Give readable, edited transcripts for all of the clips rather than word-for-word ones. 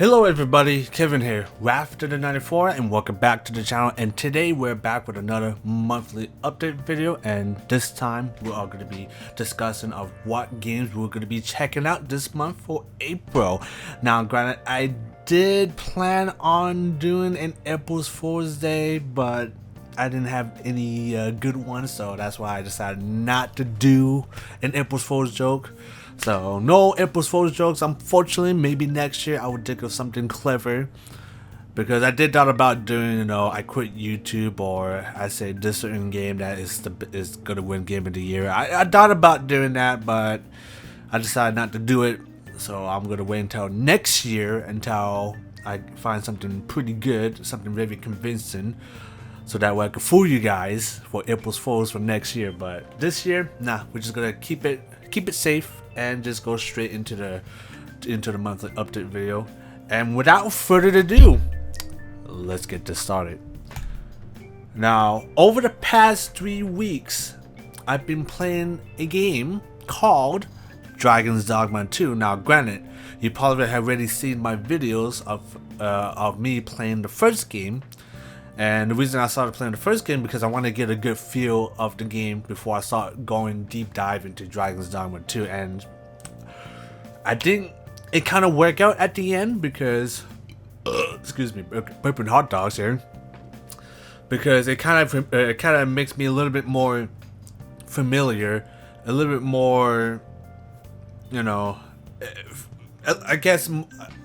Hello everybody, Kevin here, Rafter94, and welcome back to the channel. And today we're back with another monthly update video, and this time we are going to be discussing of what games we're going to be checking out this month for April. Now granted, I did plan on doing an April Fool's Day, but I didn't have any good ones, so that's why I decided not to do an April Fool's joke. So no April Fool's jokes, unfortunately. Maybe next year I would think of something clever, because I did thought about doing, I quit YouTube, or I say this certain game that is gonna win game of the year. I thought about doing that, but I decided not to do it. So I'm gonna wait until next year until I find something pretty good, something very convincing, so that way I can fool you guys for April Fool's for next year. But this year, nah, we're just gonna keep it safe and just go straight into the monthly update video. And without further ado, let's get this started. Now, over the past 3 weeks, I've been playing a game called Dogma 2. Now, granted, you probably have already seen my videos of me playing the first game. And the reason I started playing the first game because I want to get a good feel of the game before I start going deep dive into Dogma 2. And I think it kind of worked out at the end because, excuse me, burping hot dogs here. Because it kind of makes me a little bit more familiar, a little bit more, I guess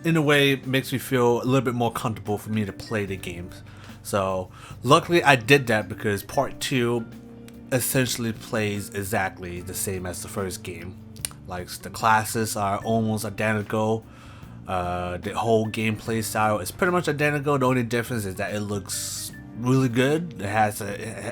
in a way it makes me feel a little bit more comfortable for me to play the games. So luckily I did that, because part 2 essentially plays exactly the same as the first game. Like, the classes are almost identical. The whole gameplay style is pretty much identical. The only difference is that it looks really good.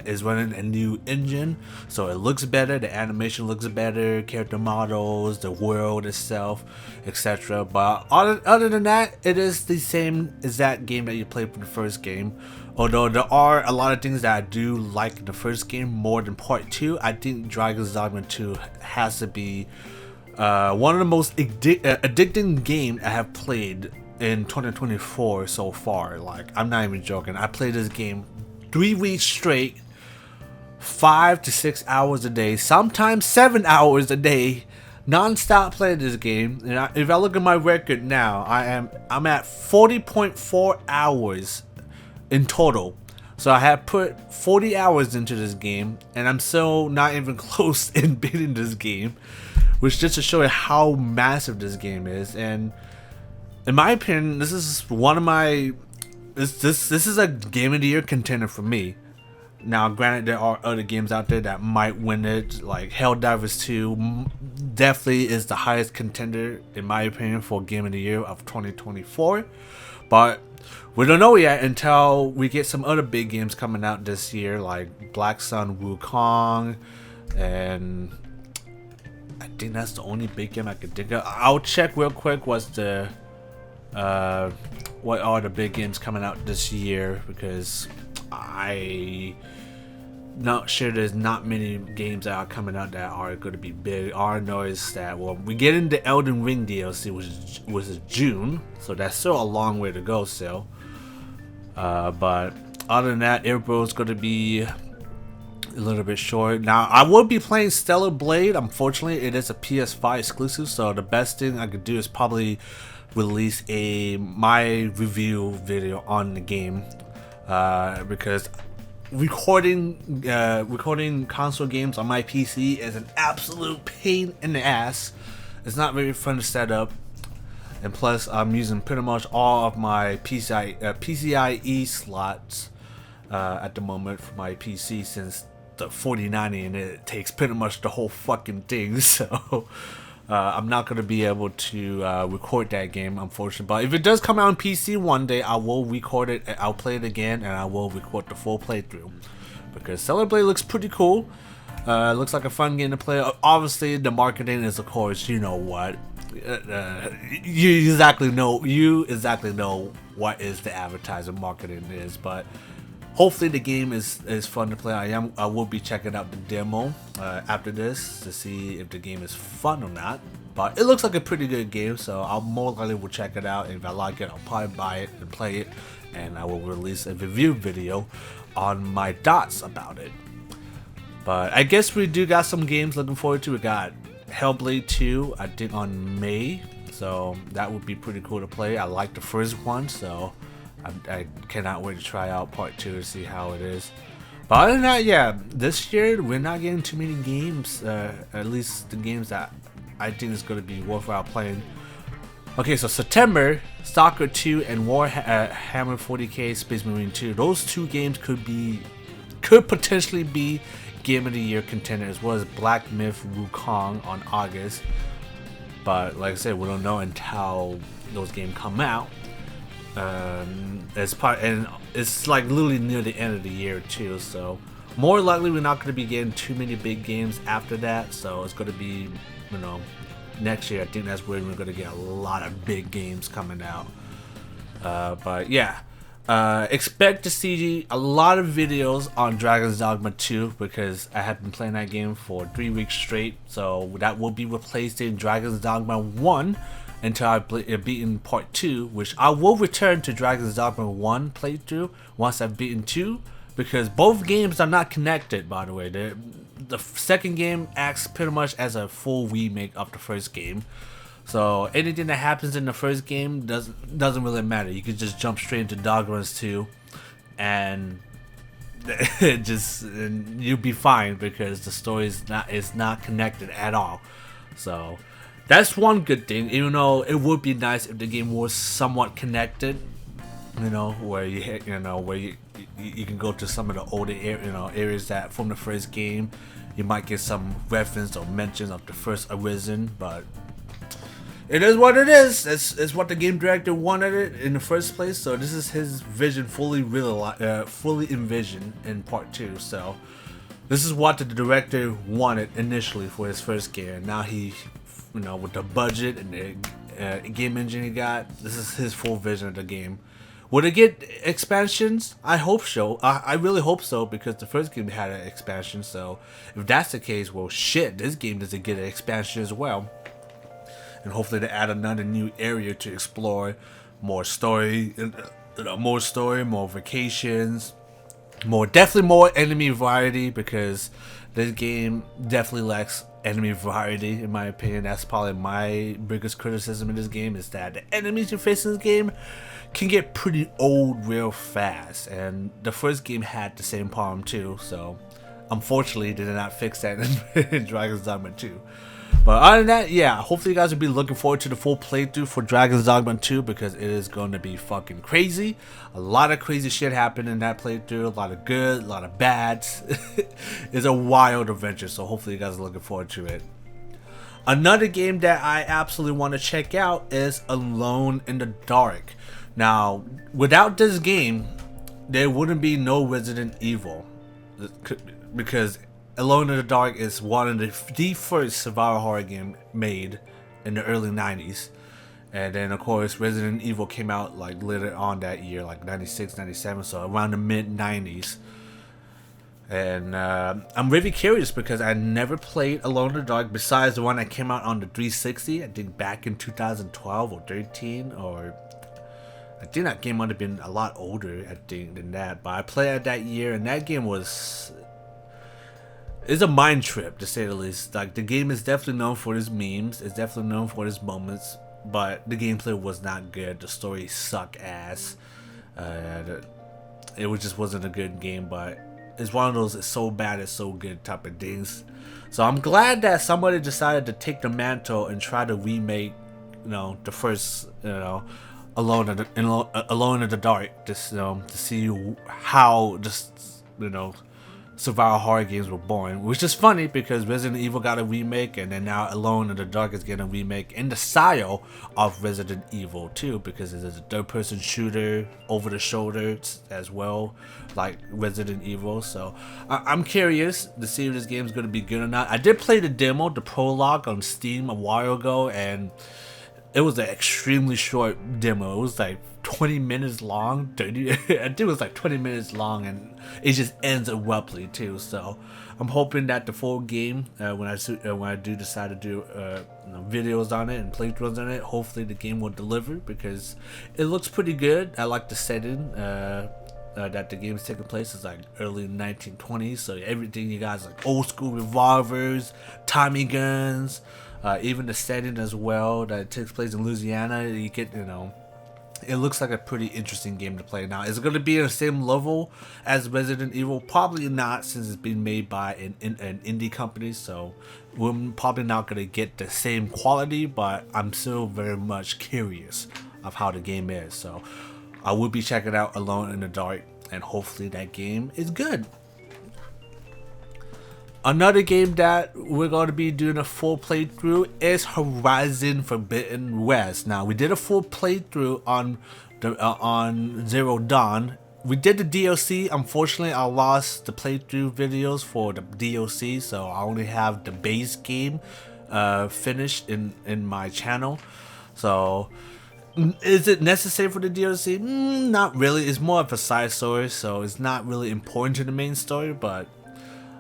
Is running a new engine, so it looks better. The animation looks better, character models, the world itself, etc. But other than that, it is the same exact game that you played from the first game. Although there are a lot of things that I do like in the first game more than part 2, I think Dogma 2 has to be one of the most addicting games I have played in 2024 so far. Like, I'm not even joking. I played this game 3 weeks straight, 5 to 6 hours a day, sometimes 7 hours a day, non-stop playing this game. And if I look at my record now, I'm at 40.4 hours in total. So I have put 40 hours into this game, and I'm still not even close in beating this game, which just to show you how massive this game is. And in my opinion, this is one of my this is a game of the year contender for me. Now granted, there are other games out there that might win it, like Helldivers 2 definitely is the highest contender in my opinion for game of the year of 2024. But we don't know yet until we get some other big games coming out this year, like Black Sun Wukong, and I think that's the only big game I can think of. I'll check real quick what are the big games coming out this year, because I not sure there's not many games that are coming out that are going to be big. All I know is that, well, we get into Elden Ring DLC, which is June, so that's still a long way to go still. But other than that, April is going to be a little bit short. Now, I will be playing Stellar Blade. Unfortunately, it is a PS5 exclusive, so the best thing I could do is probably release my review video on the game, because recording console games on my PC is an absolute pain in the ass. It's not very fun to set up, and plus I'm using pretty much all of my PCIe slots at the moment for my PC, since the 4090 and it takes pretty much the whole fucking thing. So I'm not going to be able to record that game, unfortunately. But if it does come out on PC one day, I will record it, I'll play it again, and I will record the full playthrough, because Stellar Blade looks pretty cool. Looks like a fun game to play. Obviously the marketing is, of course, you know what, you exactly know what is the advertising marketing is. But Hopefully the game is fun to play. I will be checking out the demo after this to see if the game is fun or not. But it looks like a pretty good game, so I'll more likely will check it out. And if I like it, I'll probably buy it and play it, and I will release a review video on my thoughts about it. But I guess we do got some games looking forward to. We got Hellblade 2, I think on May, so that would be pretty cool to play. I like the first one, so I cannot wait to try out part 2 to see how it is. But other than that, yeah, this year we're not getting too many games, at least the games that I think is going to be worthwhile playing. Okay, so September, Stalker 2 and Warhammer 40k Space Marine 2. Those two games could potentially be Game of the Year contender, as well as Black Myth Wukong on August. But like I said, we don't know until those games come out. And it's like literally near the end of the year too, so more likely we're not going to be getting too many big games after that. So it's going to be, you know, next year. I think that's when we're going to get a lot of big games coming out. But yeah, expect to see a lot of videos on Dragon's Dogma 2, because I have been playing that game for 3 weeks straight. So that will be replaced in Dragon's Dogma 1 until I've beaten part 2, which I will return to Dragon's Dogma 1 playthrough once I've beaten 2, because both games are not connected, by the way. The second game acts pretty much as a full remake of the first game. So anything that happens in the first game doesn't really matter. You can just jump straight into Dogmas 2 and you'll be fine, because the story is not connected at all. So that's one good thing, even though it would be nice if the game was somewhat connected, you know, where you can go to some of the older areas that from the first game. You might get some reference or mentions of the first Arisen, but it is what it is. It's what the game director wanted it in the first place. So this is his vision fully envisioned in part 2. So this is what the director wanted initially for his first game. And now he, you know, with the budget and the game engine he got, this is his full vision of the game. Would it get expansions? I hope so. I really hope so, because the first game had an expansion. So if that's the case, well, shit, this game doesn't get an expansion as well. And hopefully they add another new area to explore, more story, more vacations, definitely more enemy variety, because this game definitely lacks enemy variety in my opinion. That's probably my biggest criticism in this game, is that the enemies you face in this game can get pretty old real fast, and the first game had the same problem too. So unfortunately they did not fix that in Dragon's Dogma 2. But other than that, yeah, hopefully you guys will be looking forward to the full playthrough for Dragon's Dogma 2, because it is going to be fucking crazy. A lot of crazy shit happened in that playthrough, a lot of good, a lot of bad. It's a wild adventure, so hopefully you guys are looking forward to it. Another game that I absolutely want to check out is Alone in the Dark. Now, without this game, there wouldn't be no Resident Evil, because Alone in the Dark is one of the first survival horror game made in the early 90s. And then of course Resident Evil came out like later on that year, like 96, 97, so around the mid 90s. And I'm really curious, because I never played Alone in the Dark besides the one that came out on the 360, I think back in 2012 or 13, or I think that game might have been a lot older, I think, than that. But I played it that year, and that game it's a mind trip, to say the least. Like, the game is definitely known for its memes, it's definitely known for its moments, but the gameplay was not good. The story sucked ass. It just wasn't a good game, but it's one of those it's so bad it's so good type of things. So I'm glad that somebody decided to take the mantle and try to remake, you know, the first, you know, Alone in the Dark, just, you know, to see how just, you know, survival horror games were born, which is funny because Resident Evil got a remake, and then now Alone in the Dark is getting a remake in the style of Resident Evil 2, because it is a third-person shooter over the shoulder as well, like Resident Evil. So I'm curious to see if this game is going to be good or not. I did play the demo, the prologue on Steam a while ago, and it was an extremely short demo. It was like 20 minutes long. 30, I think it was like 20 minutes long, and it just ends abruptly too. So I'm hoping that the full game, when I do decide to do videos on it and playthroughs on it, hopefully the game will deliver, because it looks pretty good. I like the setting that the game is taking place. Is like early 1920s, so everything you guys like old school revolvers, Tommy guns, even the setting as well that takes place in Louisiana. You get, it looks like a pretty interesting game to play. Now, is it going to be on the same level as Resident Evil? Probably not, since it's being made by an indie company, so we're probably not going to get the same quality, but I'm still very much curious of how the game is. So I will be checking out Alone in the Dark, and hopefully that game is good. Another game that we're going to be doing a full playthrough is Horizon Forbidden West. Now, we did a full playthrough on Zero Dawn. We did the DLC. Unfortunately, I lost the playthrough videos for the DLC, so I only have the base game finished in my channel. So, is it necessary for the DLC? Not really. It's more of a side story, so it's not really important to the main story, but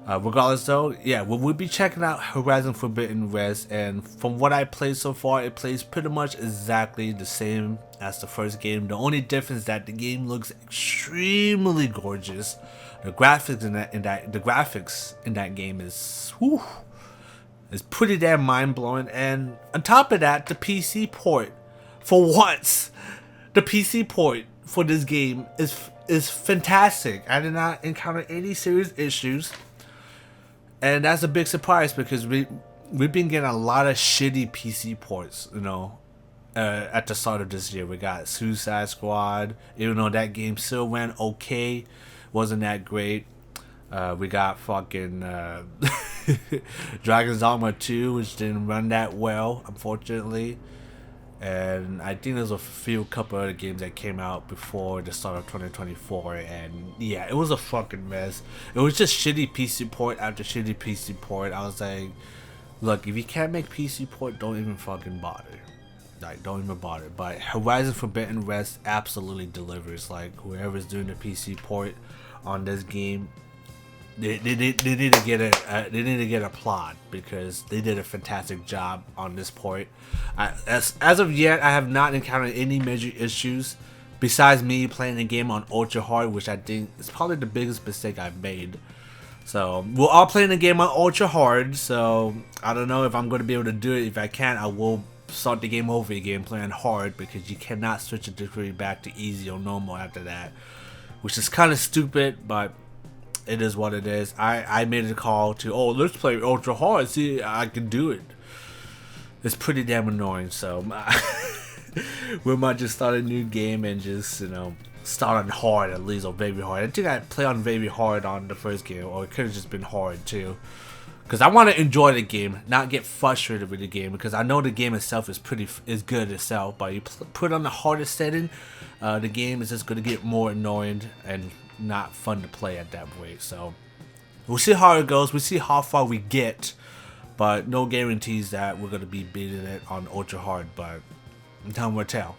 regardless though, yeah, we'll be checking out Horizon Forbidden West, and from what I played so far, it plays pretty much exactly the same as the first game. The only difference is that the game looks extremely gorgeous. The graphics in that game is pretty damn mind-blowing, and on top of that, the PC port, for once, the PC port for this game is fantastic. I did not encounter any serious issues. And that's a big surprise, because we've been getting a lot of shitty PC ports, at the start of this year. We got Suicide Squad, even though that game still went okay, wasn't that great. We got fucking Dragon's Dogma 2, which didn't run that well, unfortunately. And I think there's a couple other games that came out before the start of 2024, and yeah, it was a fucking mess. It was just shitty PC port after shitty PC port. I was like, look, if you can't make PC port, don't even fucking bother. Like, don't even bother. But Horizon Forbidden West absolutely delivers. Like, whoever's doing the PC port on this game, they need to get applaud, because they did a fantastic job on this port. As of yet, I have not encountered any major issues besides me playing the game on ultra hard, which I think is probably the biggest mistake I've made. So we're all playing the game on ultra hard, so I don't know if I'm going to be able to do it. If I can, I will start the game over again playing hard, because you cannot switch the difficulty back to easy or normal after that, which is kind of stupid, but it is what it is. I made a call to, let's play ultra hard, see, I can do it. It's pretty damn annoying, so we might just start a new game and just, start on hard at least, or very hard. I think I play on very hard on the first game, or it could have just been hard too. Because I want to enjoy the game, not get frustrated with the game, because I know the game itself is good itself, but you put on the hardest setting, the game is just going to get more annoying and not fun to play at that point. So we'll see how it goes. We'll see how far we get, but no guarantees that we're going to be beating it on ultra hard, but time will tell.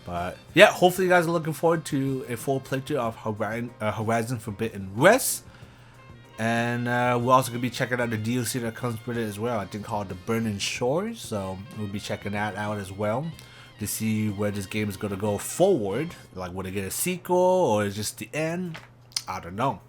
But yeah, hopefully you guys are looking forward to a full playthrough of Horizon Forbidden West. And we're also going to be checking out the DLC that comes with it as well, I think called The Burning Shores. So we'll be checking that out as well to see where this game is going to go forward. Like, will it get a sequel, or is it just the end? I don't know.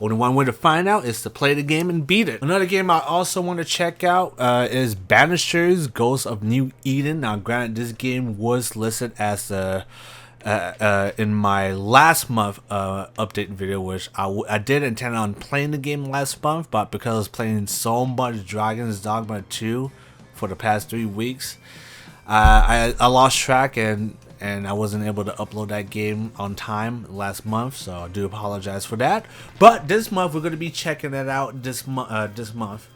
Only one way to find out is to play the game and beat it. Another game I also want to check out is Banishers, Ghost of New Eden. Now, granted, this game was listed as in my last month update video, which I did intend on playing the game last month, but because I was playing so much Dragon's Dogma 2 for the past 3 weeks, I lost track and I wasn't able to upload that game on time last month, so I do apologize for that. But this month we're going to be checking it out this month,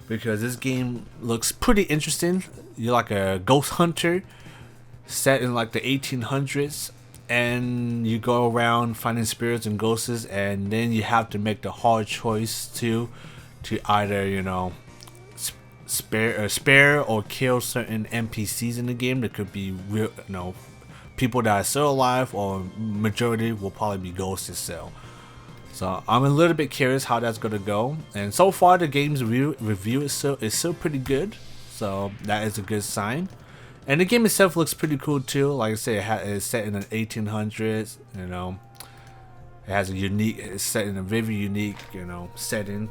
because this game looks pretty interesting. You're like a ghost hunter set in like the 1800s, and you go around finding spirits and ghosts, and then you have to make the hard choice to either spare or kill certain NPCs in the game. There could be real, people that are still alive, or majority will probably be ghosts still. So I'm a little bit curious how that's gonna go. And so far the game's review is still pretty good. So that is a good sign. And the game itself looks pretty cool too. Like I said, it's set in the 1800s. It has it's set in a very unique, setting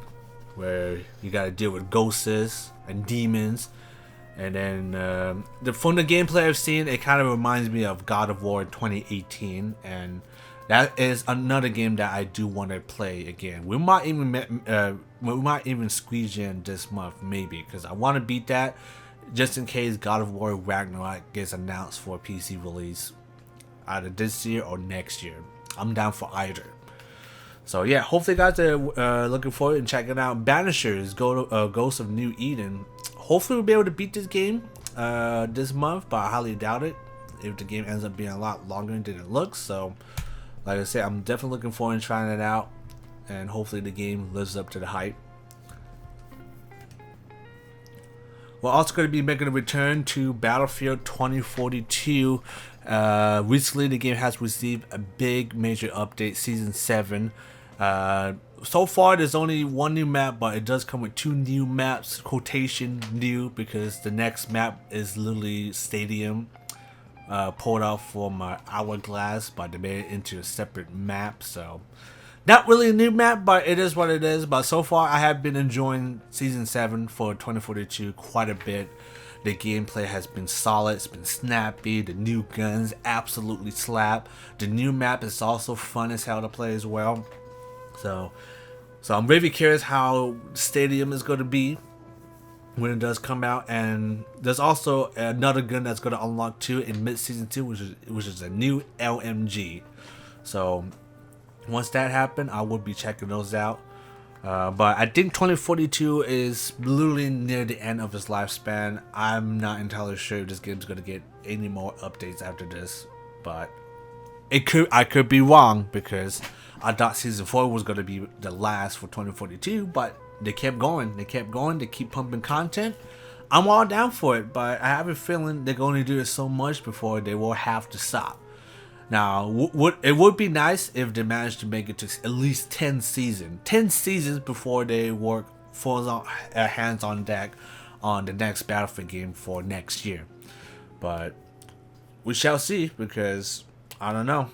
where you gotta deal with ghosts and demons. And then from the gameplay I've seen, it kind of reminds me of God of War 2018, and that is another game that I do want to play again. We might even squeeze in this month, maybe, because I want to beat that, just in case God of War Ragnarok gets announced for a PC release, either this year or next year. I'm down for either. So yeah, hopefully you guys are looking forward and checking out Banishers, Ghost of New Eden. Hopefully we'll be able to beat this game this month, but I highly doubt it if the game ends up being a lot longer than it looks. So like I said, I'm definitely looking forward to trying it out, and hopefully the game lives up to the hype. We're also going to be making a return to Battlefield 2042. Recently the game has received a big major update, Season 7. So far there's only one new map, but it does come with 2 new maps, quotation new, because the next map is literally Stadium, pulled off from Hourglass, but they made it into a separate map. So not really a new map, but it is what it is. But so far I have been enjoying Season 7 for 2042 quite a bit. The gameplay has been solid, it's been snappy, the new guns absolutely slap. The new map is also fun as hell to play as well. So I'm really curious how Stadium is going to be when it does come out. And there's also another gun that's going to unlock too in mid-season 2, which is a new LMG. So once that happens, I will be checking those out. But I think 2042 is literally near the end of its lifespan. I'm not entirely sure if this game's going to get any more updates after this, but I could be wrong, because I thought Season 4 was going to be the last for 2042, but they kept going, they keep pumping content. I'm all down for it, but I have a feeling they're going to do it so much before they will have to stop. Now, it would be nice if they managed to make it to at least 10 seasons before they work hands on deck on the next Battlefield game for next year. But we shall see, because I don't know.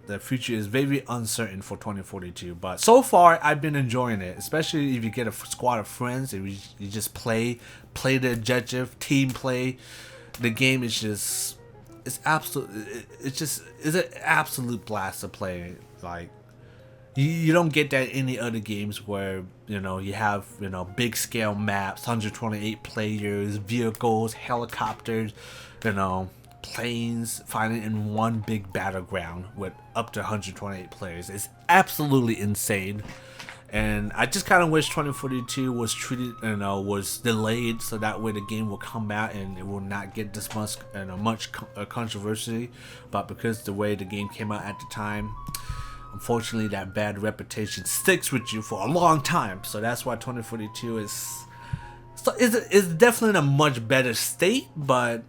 The future is very uncertain for 2042, but so far I've been enjoying it, especially if you get a squad of friends and you just play the objective, team play. The game is just, it's an absolute blast to play. Like, you don't get that in any other games where you have big scale maps, 128 players, vehicles, helicopters, planes fighting in one big battleground with up to 128 players. It's absolutely insane, and I just kind of wish 2042 was was delayed, so that way the game will come out and it will not get this much controversy. But because the way the game came out at the time, unfortunately that bad reputation sticks with you for a long time. So that's why 2042 is definitely in a much better state, but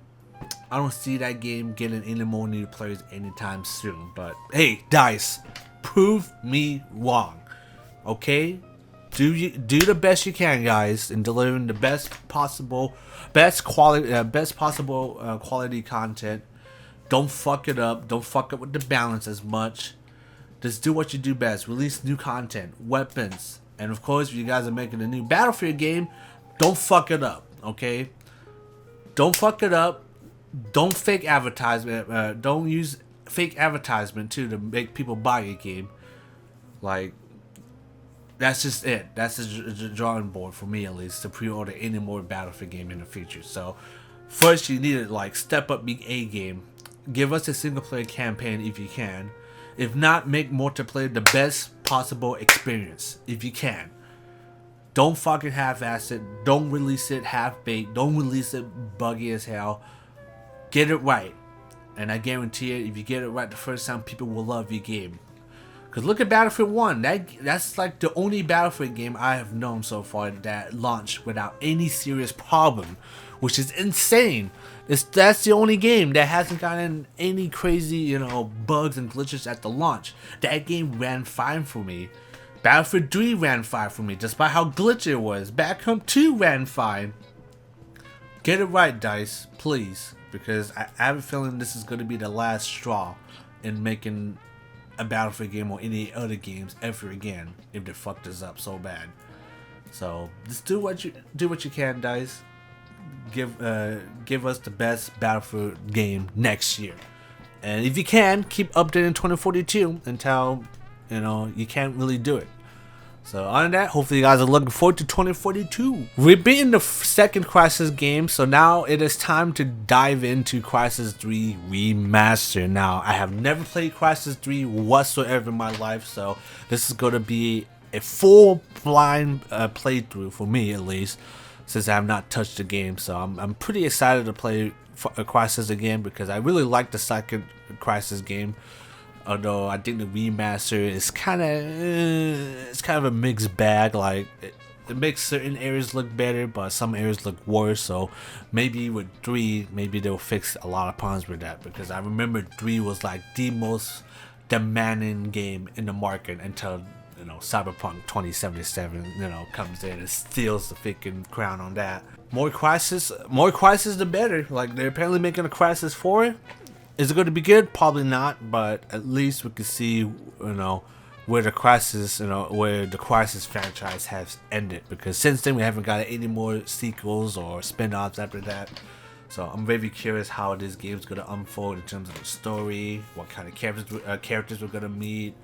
I don't see that game getting any more new players anytime soon. But hey, DICE, prove me wrong, okay? Do the best you can, guys, in delivering the best possible quality content. Don't fuck it up. Don't fuck up with the balance as much. Just do what you do best. Release new content, weapons, and of course, if you guys are making a new Battlefield game, don't fuck it up, okay? Don't fuck it up. Don't fake advertisement. Don't use fake advertisement too to make people buy your game. Like, that's just it. That's the drawing board for me, at least, to pre-order any more Battlefield game in the future. So first you need to step up being a game. Give us a single player campaign if you can. If not, make multiplayer the best possible experience if you can. Don't fucking half-ass it. Don't release it half-baked. Don't release it buggy as hell. Get it right, and I guarantee it, if you get it right the first time, people will love your game. Because look at Battlefield 1. That's like the only Battlefield game I have known so far that launched without any serious problem, which is insane. That's the only game that hasn't gotten any crazy, bugs and glitches at the launch. That game ran fine for me. Battlefield 3 ran fine for me, despite how glitchy it was. Back Home 2 ran fine. Get it right, DICE, please. Because I have a feeling this is going to be the last straw in making a Battlefield game or any other games ever again if they fuck this up so bad. So just do what you can, DICE. Give us the best Battlefield game next year, and if you can, keep updating 2042 until you can't really do it. So on that, hopefully you guys are looking forward to 2042. We've beaten the second Crysis game, so now it is time to dive into Crysis 3 Remastered. Now, I have never played Crysis 3 whatsoever in my life, so this is going to be a full blind playthrough for me, at least, since I have not touched the game. So I'm pretty excited to play Crysis again, because I really like the second Crysis game. Although I think the remaster is kind of a mixed bag. Like it makes certain areas look better, but some areas look worse. So maybe with 3, maybe they'll fix a lot of problems with that, because I remember 3 was like the most demanding game in the market until Cyberpunk 2077 comes in and steals the freaking crown on that. More Crysis the better. Like, they're apparently making a Crysis 4. Is it going to be good? Probably not, but at least we can see, where the Crysis franchise has ended. Because since then, we haven't got any more sequels or spin-offs after that. So I'm very curious how this game is going to unfold in terms of the story, what kind of characters we're going to meet.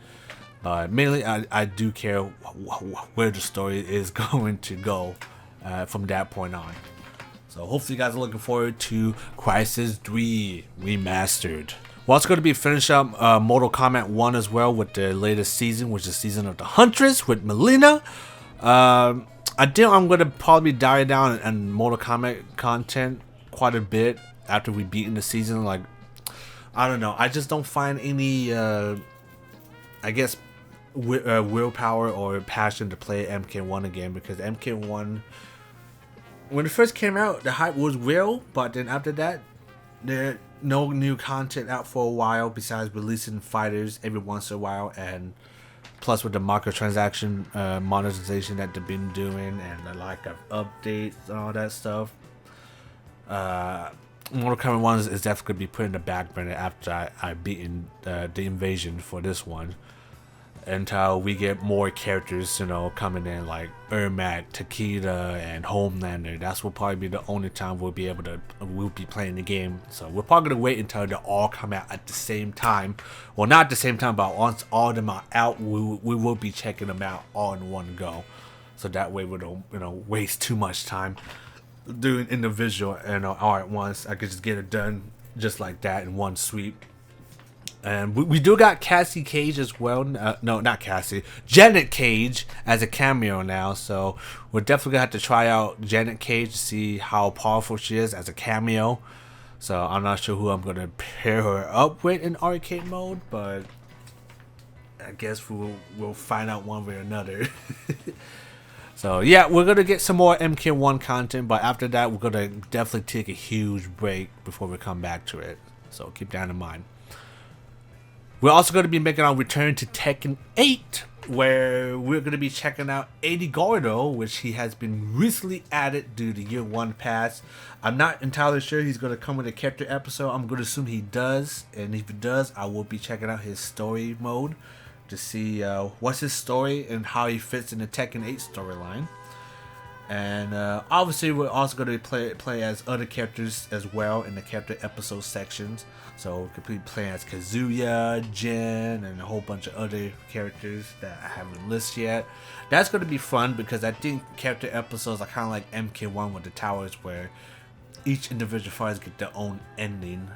Mainly, I do care where the story is going to go from that point on. So hopefully you guys are looking forward to Crysis 3 Remastered. We're also going to be finishing up Mortal Kombat 1 as well with the latest season, which is Season of the Huntress with Melina. I think I'm going to probably dive down on Mortal Kombat content quite a bit after we beaten the season. Like, I don't know. I just don't find any, willpower or passion to play MK1 again, because MK1, when it first came out, the hype was real, but then after that, there no new content out for a while besides releasing fighters every once in a while, and plus with the microtransaction monetization that they've been doing and the lack of updates and all that stuff. Mortal Kombat 1 is definitely going to be put in the back burner after I beaten the invasion for this one, until we get more characters, coming in, like Ermac, Takeda, and Homelander. That's will probably be the only time we'll be playing the game. So we're probably gonna wait until they all come out at the same time. Well, not at the same time, but once all of them are out, we will be checking them out all in one go. So that way we don't waste too much time doing individual all at once. I could just get it done just like that in one sweep. And we do got Cassie Cage as well. No, not Cassie. Janet Cage as a cameo now. So we're definitely going to have to try out Janet Cage to see how powerful she is as a cameo. So I'm not sure who I'm going to pair her up with in arcade mode, but I guess we'll find out one way or another. So yeah, we're going to get some more MK1 content, but after that, we're going to definitely take a huge break before we come back to it. So keep that in mind. We're also going to be making our return to Tekken 8, where we're going to be checking out Eddie Gordo, which he has been recently added due to Year 1 pass. I'm not entirely sure he's going to come with a character episode. I'm going to assume he does, and if he does, I will be checking out his story mode to see what's his story and how he fits in the Tekken 8 storyline. And obviously we're also going to play as other characters as well in the character episode sections. So we could be playing as Kazuya, Jin, and a whole bunch of other characters that I haven't listed yet. That's going to be fun because I think character episodes are kind of like MK1 with the towers, where each individual fighters get their own ending,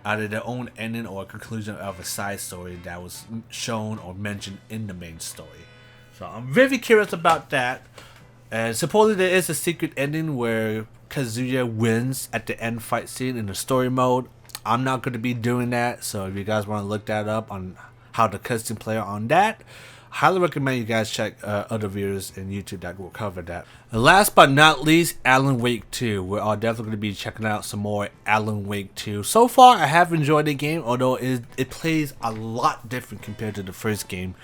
either their own ending or a conclusion of a side story that was shown or mentioned in the main story. So I'm very curious about that. And supposedly there is a secret ending where Kazuya wins at the end fight scene in the story mode. I'm not going to be doing that, so if you guys want to look that up on how to custom player on that. Highly recommend you guys check other videos in YouTube that will cover that. And last but not least, Alan Wake 2. We are definitely going to be checking out some more Alan Wake 2. So far, I have enjoyed the game, although it plays a lot different compared to the first game,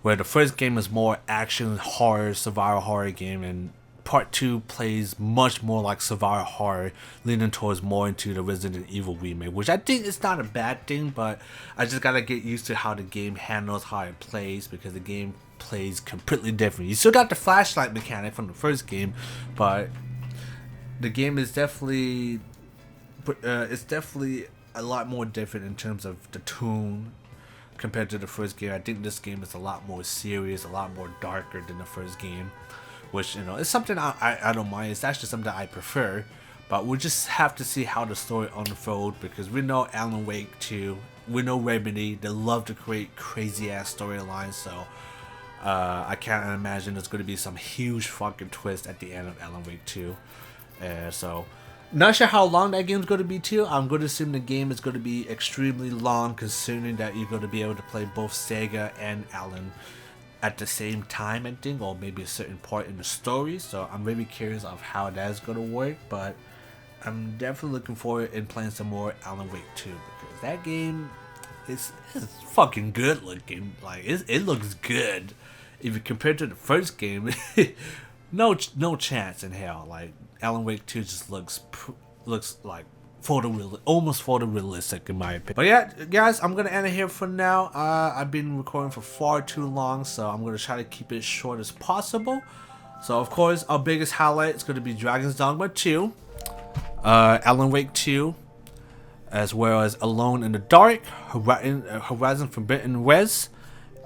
where the first game is more action, horror, survival horror game, and Part 2 plays much more like survival horror, leaning towards more into the Resident Evil remake, which I think is not a bad thing, but I just gotta get used to how the game handles, how it plays, because the game plays completely different. You still got the flashlight mechanic from the first game, but the game is definitely a lot more different in terms of the tone compared to the first game. I think this game is a lot more serious, a lot more darker than the first game, which, you know, is something I don't mind. It's actually something I prefer, but we'll just have to see how the story unfolds, because we know Alan Wake 2, we know Remedy, they love to create crazy ass storylines, so I can't imagine there's going to be some huge fucking twist at the end of Alan Wake 2. So not sure how long that game's going to be too. I'm going to assume the game is going to be extremely long, considering that you're going to be able to play both Sega and Alan at the same time, I think, or maybe a certain part in the story. So I'm very curious of how that's going to work, but I'm definitely looking forward in playing some more Alan Wake 2, because that game is fucking good looking. Like, it looks good. If you compare it to the first game, no chance in hell. Like, Alan Wake 2 just looks like almost photorealistic in my opinion. But yeah, guys, I'm gonna end it here for now. I've been recording for far too long, so I'm gonna try to keep it short as possible. So of course, our biggest highlight is gonna be Dragon's Dogma 2, Alan Wake 2, as well as Alone in the Dark, Horizon Forbidden West,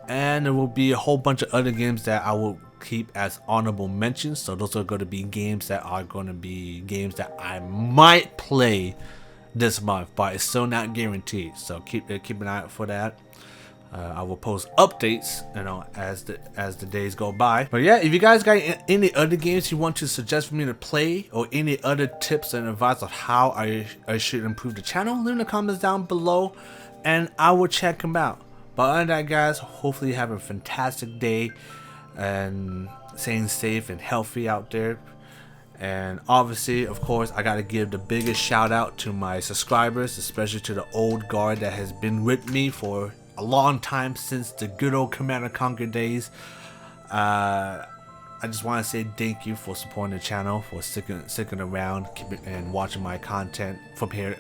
and there will be a whole bunch of other games that I will keep as honorable mentions. So those are going to be games that I might play this month, but it's still not guaranteed. So keep an eye out for that. I will post updates, you know, as the days go by. But yeah, if you guys got any other games you want to suggest for me to play, or any other tips and advice of how I should improve the channel, leave in the comments down below, and I will check them out. But other than that, guys, hopefully you have a fantastic day and staying safe and healthy out there. And obviously, of course, I gotta give the biggest shout out to my subscribers, especially to the old guard that has been with me for a long time, since the good old Command & Conquer days. I just want to say thank you for supporting the channel, for sticking around, and watching my content from time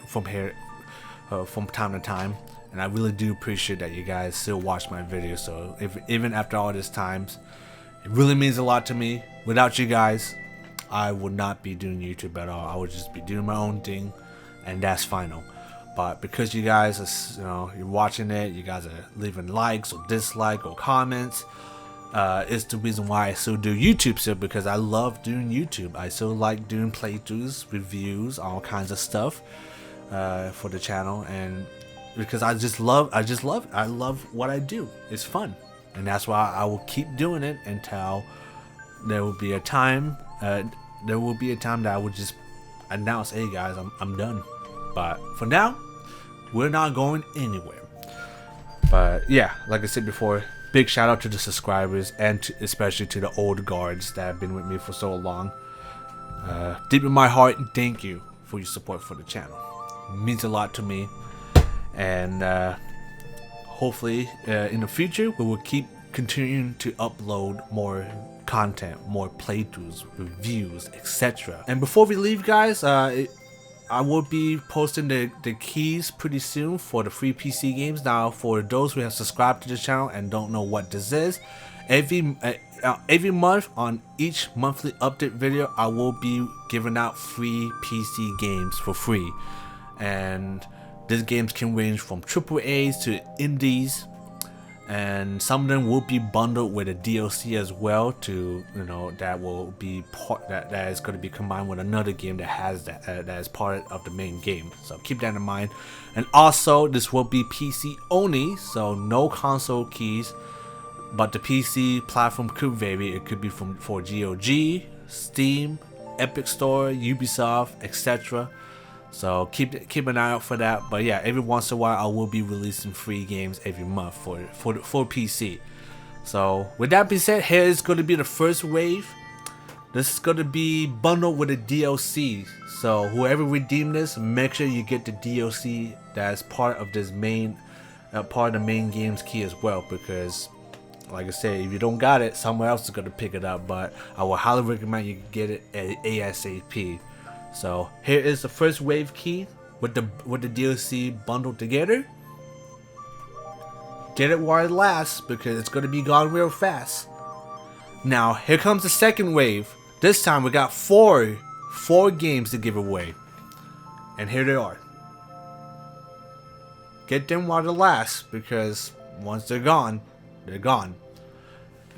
to time. And I really do appreciate that you guys still watch my videos. So even after all this times, it really means a lot to me. Without you guys, I would not be doing YouTube at all. I would just be doing my own thing, and that's final. But because you guys are, you know, you're watching it, you guys are leaving likes or dislike or comments, it's the reason why I still do YouTube still, because I love doing YouTube. I still like doing playthroughs, reviews, all kinds of stuff for the channel, and because I love what I do. It's fun, and that's why I will keep doing it until there will be a time. That I would just announce, "Hey guys, I'm done." But for now, we're not going anywhere. But yeah, like I said before, big shout out to the subscribers, and especially to the old guards that have been with me for so long. Deep in my heart, thank you for your support for the channel. It means a lot to me. And hopefully in the future we will keep continuing to upload more content, more playthroughs, reviews, etc. And before we leave, guys, I will be posting the keys pretty soon for the free PC games. Now, for those who have subscribed to the channel and don't know what this is, every month on each monthly update video, I will be giving out free PC games for free. And these games can range from AAAs to indies, and some of them will be bundled with a DLC as well, to, you know, that will be part that is going to be combined with another game that has that is part of the main game. So keep that in mind. And also, this will be PC only, so no console keys, but the PC platform could vary. It could be for GOG, Steam, Epic Store, Ubisoft, etc. So keep an eye out for that. But yeah, every once in a while I will be releasing free games every month for PC. So with that being said, here is going to be the first wave. This is going to be bundled with a DLC. So whoever redeem this, make sure you get the DLC that's part of this main part of the main game's key as well, because like I said, if you don't got it, someone else is going to pick it up, but I would highly recommend you get it at ASAP. So here is the first wave key with the DLC bundled together. Get it while it lasts, because it's going to be gone real fast. Now here comes the second wave. This time we got four games to give away, and here they are. Get them while they last, because once they're gone, they're gone.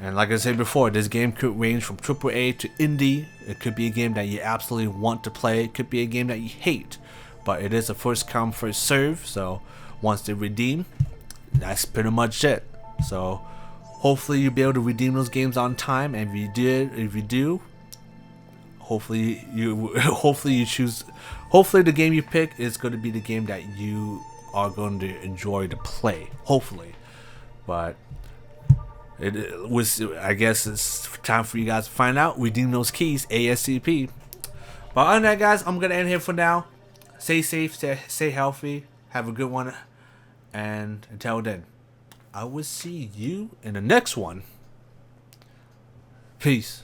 And like I said before, this game could range from AAA to indie. It could be a game that you absolutely want to play. It could be a game that you hate. But it is a first come, first serve. So once they redeem, that's pretty much it. So hopefully you'll be able to redeem those games on time. And if you do, hopefully you choose. Hopefully the game you pick is going to be the game that you are going to enjoy to play. Hopefully. But it was, I guess it's time for you guys to find out. Redeem those keys ASAP. But other than that, guys, I'm gonna end here for now. Stay safe, stay healthy, have a good one, and until then, I will see you in the next one. Peace.